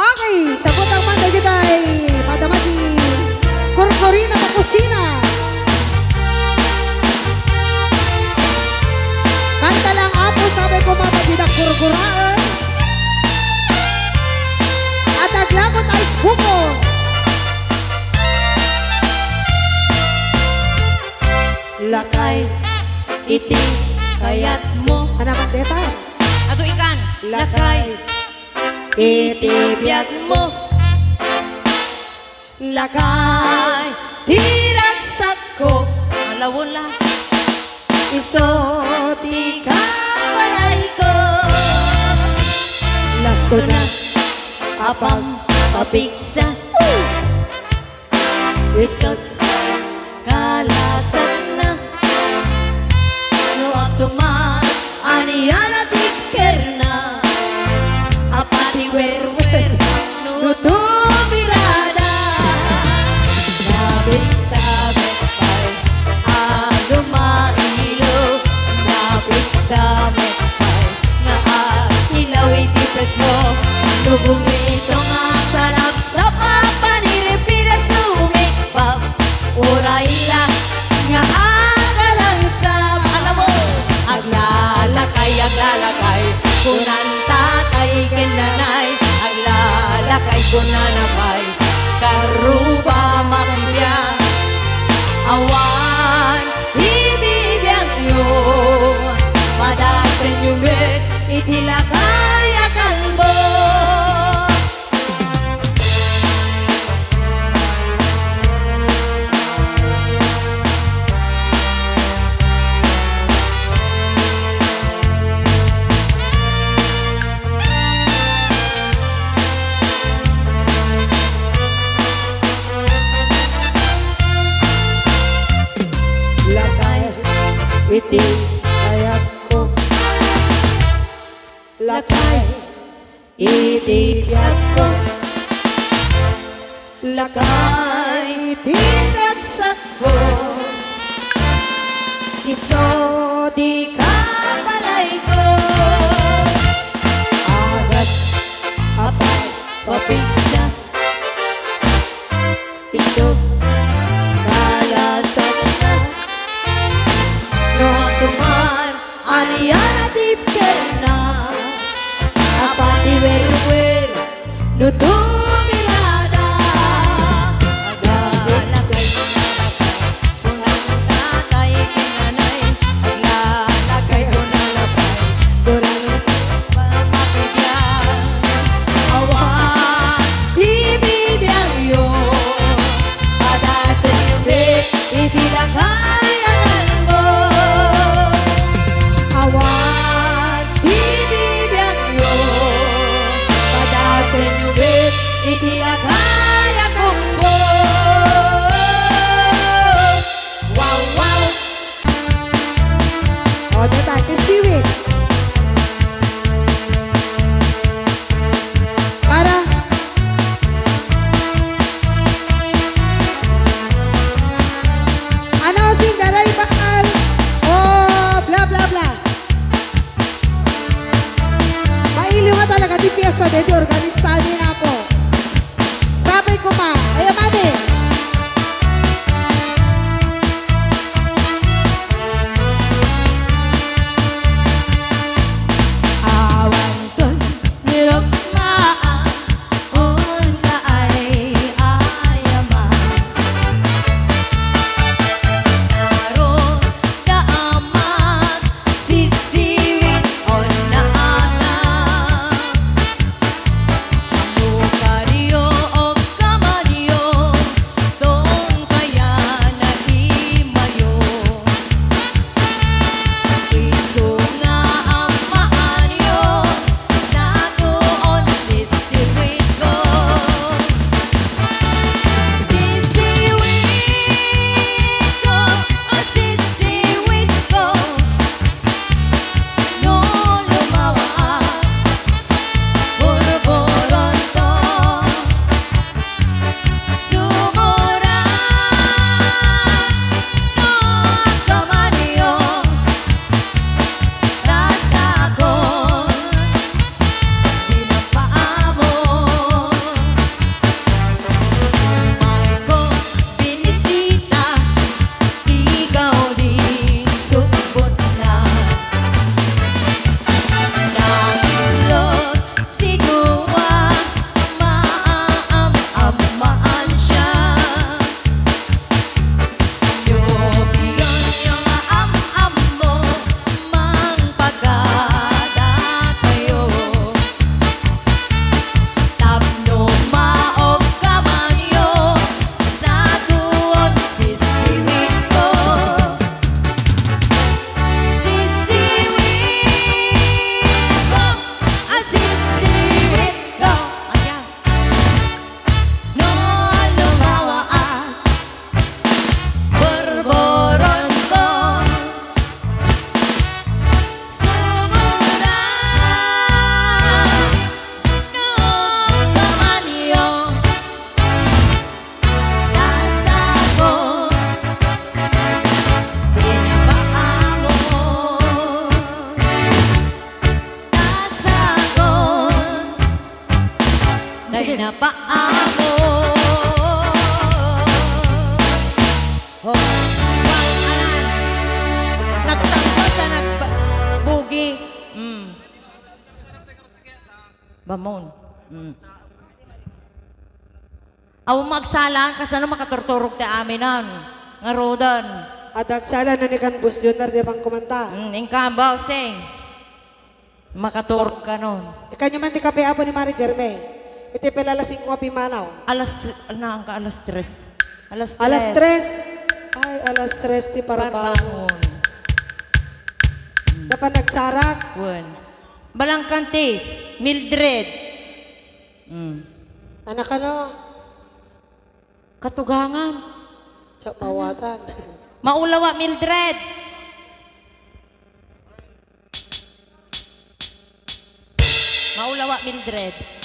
Okay, sabot ang manda kita ay madamati Kurkurina sa kusina. Kanta lang apo sabi ko mabagida kurkuraan. At aglagot ay spuko. Lakay, iti, kayat mo. Ano man deta? Ato ikan. Lakay, iti, biyag mo. Lakay, tirak sako. Alawon lang. Iso, di ka balay ko. Laso na, apam, papiksa. Isot, kalasan na. No atuman, aniyana tikerna. Apati wer-wer, no tumirada. Nabig sa metay, adumailo. Nabig sa metay, nga ilaw itipes mo. Lubong ito nga sarap sa papaniripiras lumipap. Uraila nga agalang sa alam mo. Aglalakay, kunan tatay kinanay. Aglalakay kunanamay, karuba makibiyang. Awan, ibibiyang yun. Madasin yung bet, itilakay akal mo. Iti kayat ko. Lakay, iti kayat ko. Lakay, iti katsak ko. Iso di ka balay ko. Agas, apay, papigsa. Iso kalasak na. No tuman, aniyana tipkerna. Apati wer-wer, no tumirada. Aglalakay kunalapay, kunang tatay kinanay. Aglalakay kunalapay, kunang pamakibiyang. Awan, ibibiyang yun. Padasan yung bet, itilakay. Iti akaya kumbo. Wow, wow. O, deta, si Siwit. Para. Ano sing daray bakal? O, bla bla bla. Mailiw nga talaga di piyesa de organista din ako. Sabay ko ma, ayo mami. Awan kon nilokmaan, unta ay ayaman. Naroon na amat, sisiwit o naana. Mukariyo o kamaniyo, Dahil na paamo. Oh, wow, anan. Nagtangko sa nagbugi. Bamon. Aw magsalaan kasi ano makaturturog ta aminan. Nga rodan. At agsala na ni kan Bus Junior di bang kumanta. Ingka bossing. Makaturog ka nun. Ikanyo man di kape apo ni Mari Jerme. Iti pelalasing ko api manaw. Alas 3. Alas 3. Ay, alas 3 ti parbangon. Dapat nagsarak. Wen. Balang kantis, Mildred. Anak ka no? Katugangan. Tsak mawatan. Maulawa Mildred. Maulawa Mildred.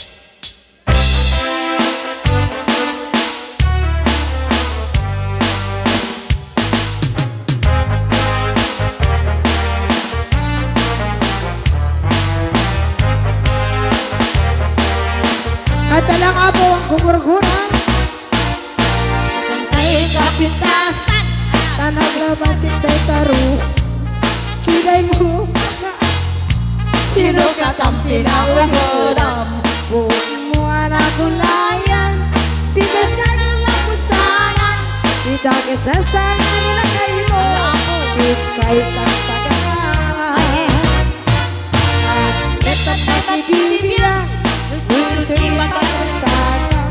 Katalang apo ang gumurguran. Ay kapitasan. Tanag labasin tay taru. Kiday mo na Sino katampi na umulam? buong mo anak gulayan. Bigas na ng lapusanan. Bidagis na sana nila kayo. Ikay sasagahan. At letat na kibibigyan. Sususin magkakasana.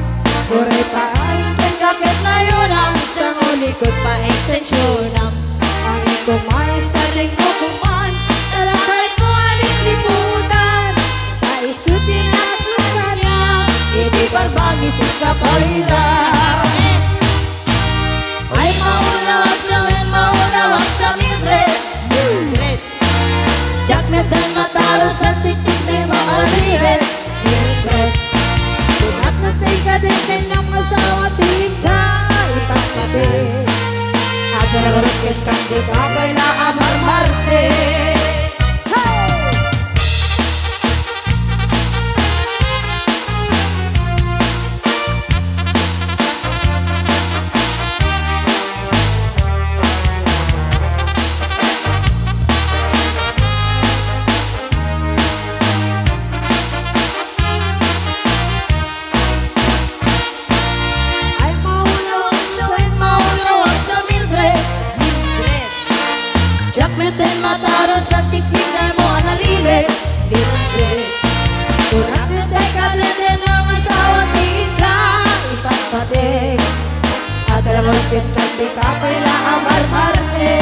Buray pa ay Kakit na yun ang isang ulikot pa ekstensyon. ang kumay sa Saring mo kuman, talakay ko aling liputan. Kaisutin at lugar niya. Hindi barbagi sa kapoyra. Ay maulawag sa men, maulawag sa Mildred. Jacknet dan mataro sa tiktik na mga liret. Mildred. At natay ka din kay ng masawa tingka. Ipagpatid. At nalurukit kang di ka kaila amar marte. Ay maulawang So in maulawag sa Mildred. Jacknet din mataro sa tiktik na mo analibet. Mildred. Kurang ganda ka din ang asawa tika. Ipagpating. At nalurukit kang di ka kaila amar marte.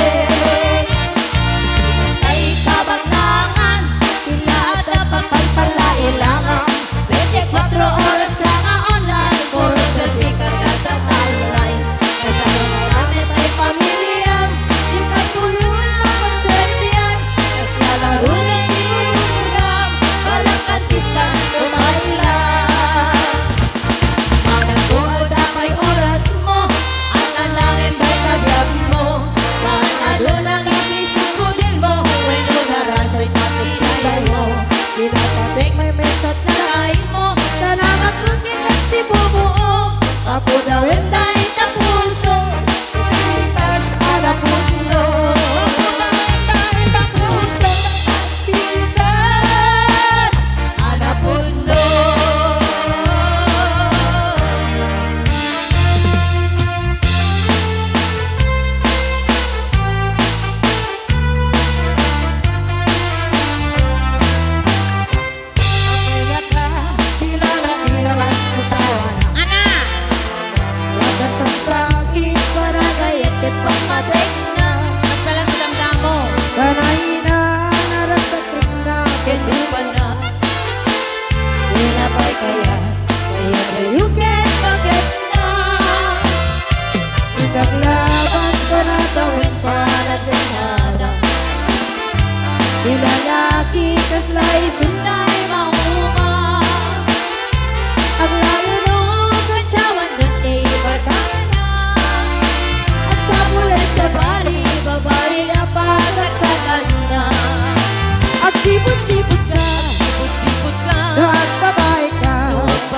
Ay kabaglangan, sila at napapagpalailangan. 24 oras ka nga online, puro sertifikat ka tatalay. Kasi namin ay pamilya, yung katulungan mapagsertiyan. Kasi alam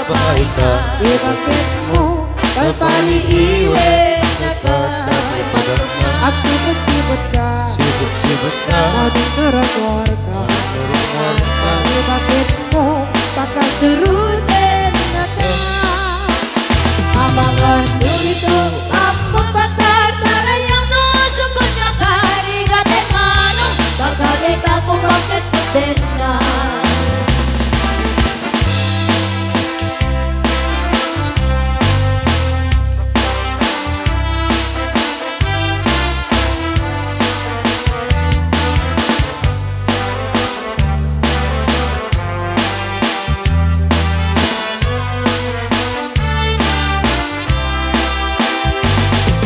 babae ka. Di bakit mo Palpali iwe nakadamay patugna. agsibot-sibot ka? Sibot-sibot ka. Madunuragor ka. Normal ka. Di bakit mo pagkasuruten na ka? Amangan dito ang magpatatarayang no sukot na karigate mano. Pagkakita ko bakit putin na.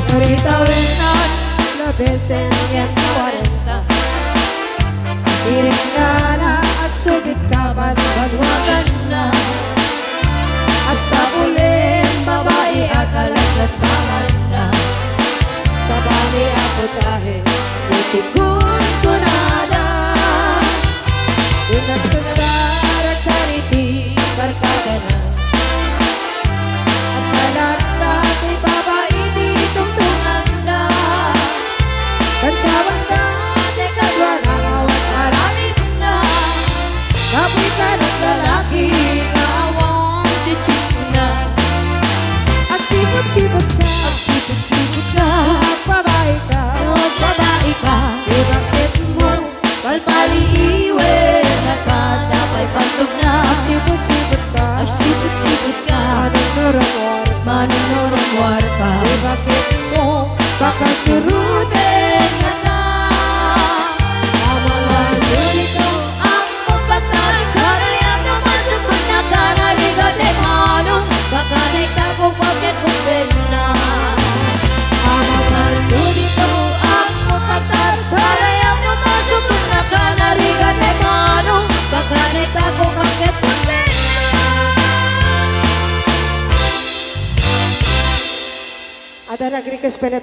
Ahorita venan la besen yang 40. Iringana at subit ka banwagan na. At sa uling babae akalaslas pangan na. Sa bali ako tahe utikun ko nada. Yung nagsasarak kariti barkada na. At nalat natin babae ditong tunganda. Kansawan natin kadwa nangawat aramid na. Kapoy ka ng lalaki kaawang Di chicks na. at sibot-sibot ka. Sipot-sipot ka. At babae ka. Babae ka. Di bakit mo Palpali iwe nakadamay patugna. sibot-sibot ka? Sipot-sipot ka. Manunuragor ka. Manunurong pa. Di bakit mo pagkasuruten na ka? Amangan dito ang magpatay. Karayang namasukot na kanarigate mano. Bakanay ka kung bakit putin na. Amangan dito ang magpatay. Karayang namasukot na kanarigate mano. Bakanay ka kung bakit putin na. Ada nag-request pa na